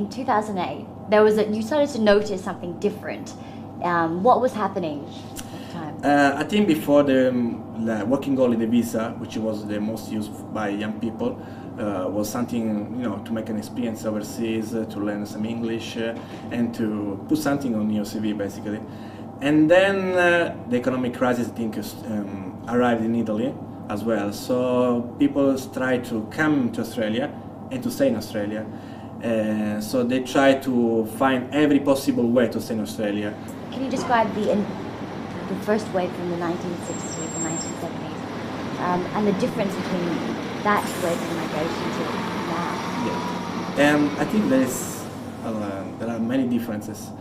in 2008, you started to notice something different. What was happening at the time? I think before the working holiday visa, which was the most used by young people, was something, to make an experience overseas, to learn some English, and to put something on your CV basically. And then the economic crisis, I think, arrived in Italy as well. So people try to come to Australia and to stay in Australia. So they try to find every possible way to stay in Australia. Can you describe the first wave from the 1960s and 1970s and the difference between that wave of migration to now? Yeah. I think there are many differences.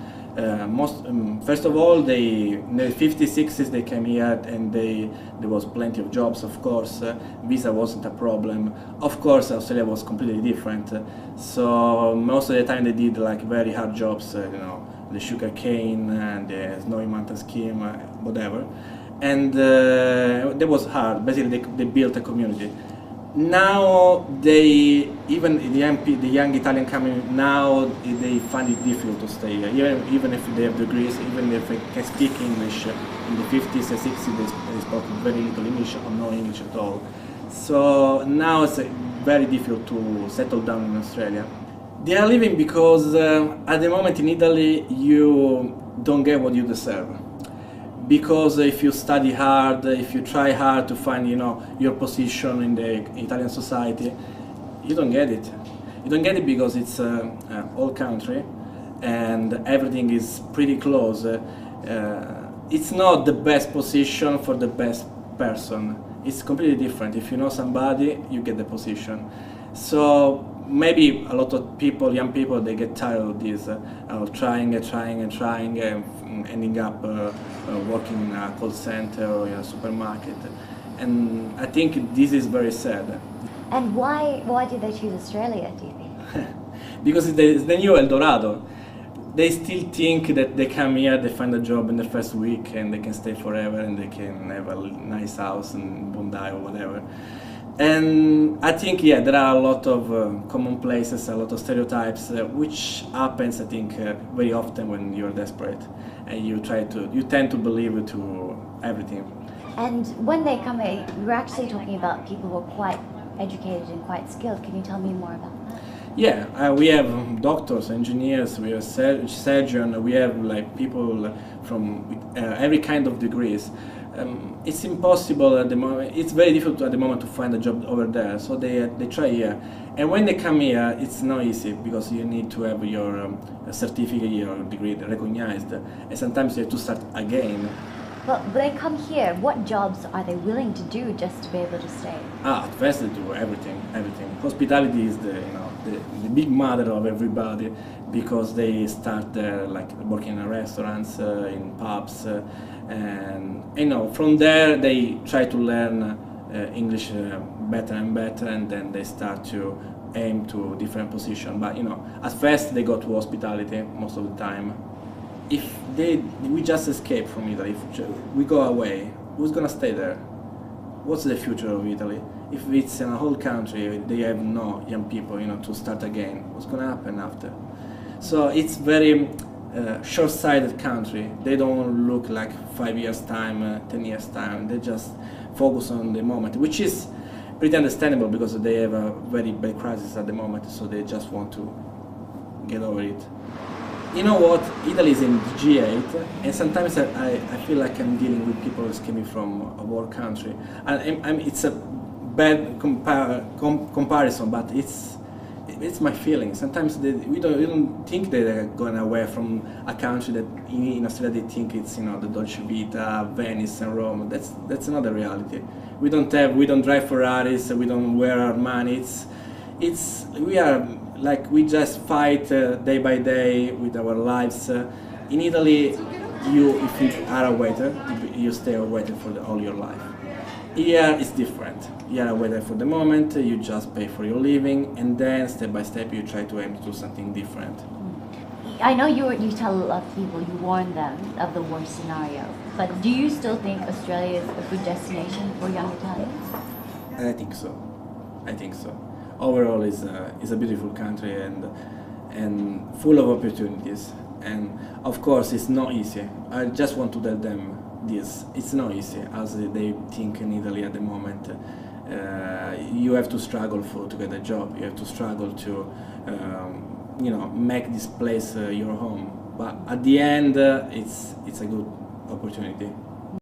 First of all, in the 50s, 60s they came here and there was plenty of jobs, of course. Visa wasn't a problem. Of course, Australia was completely different. So most of the time they did like very hard jobs, the sugar cane and the snowy mountain scheme, whatever. And that was hard. Basically, they built a community. Now even the young Italian coming now, they find it difficult to stay here, even if they have degrees, even if they can speak English. In the 50s and 60s they spoke very little English or no English at all. So now it's very difficult to settle down in Australia. They are leaving because at the moment in Italy you don't get what you deserve. Because if you study hard, if you try hard to find, your position in the Italian society, you don't get it. You don't get it because it's an old country and everything is pretty close. It's not the best position for the best person. It's completely different. If you know somebody, you get the position. So maybe a lot of people, young people, they get tired of this, trying, ending up working in a call center or in a supermarket. And I think this is very sad. And why did they choose Australia, do you think? Because it's the new El Dorado. They still think that they come here, they find a job in the first week and they can stay forever and they can have a nice house in Bondi or whatever. And I think, there are a lot of commonplaces, a lot of stereotypes, which happens, I think, very often when you're desperate and you tend to believe to everything. And when they come here, we're actually talking about people who are quite educated and quite skilled. Can you tell me more about that? Yeah, we have doctors, engineers, we have surgeons, we have people from every kind of degrees. It's impossible at the moment. It's very difficult at the moment to find a job over there. So they try here, and when they come here, it's not easy because you need to have your certificate, your degree recognized, and sometimes you have to start again. But when they come here, what jobs are they willing to do just to be able to stay? At first they do everything. Hospitality is the big mother of everybody because they start there working in restaurants, in pubs, and from there they try to learn English better and better, and then they start to aim to different positions. But at first they go to hospitality most of the time. If we just escape from Italy, if we go away, who's gonna stay there? What's the future of Italy? If it's in a whole country, they have no young people, to start again. What's gonna happen after? So it's very short-sighted country. They don't look like 5 years time, 10 years time. They just focus on the moment, which is pretty understandable because they have a very bad crisis at the moment. So they just want to get over it. You know what? Italy is in G8, and sometimes I feel like I'm dealing with people escaping from a war country. And it's a bad comparison, but it's my feeling. Sometimes we don't think that they're going away from a country that in Australia they think it's the Dolce Vita, Venice and Rome. That's not the reality. We don't drive Ferraris. We don't wear Armani. We just fight day by day with our lives. In Italy, if you are a waiter, you stay a waiter for all your life. Here it's different. You are a waiter for the moment, you just pay for your living, and then step by step you try to aim to do something different. I know you tell a lot of people, you warn them of the worst scenario, but do you still think Australia is a good destination for young Italians? I think so. Overall, it's a beautiful country, and full of opportunities, and of course it's not easy. I just want to tell them this: it's not easy as they think in Italy at the moment. You have to struggle to get a job. You have to struggle to make this place your home. But at the end, it's a good opportunity.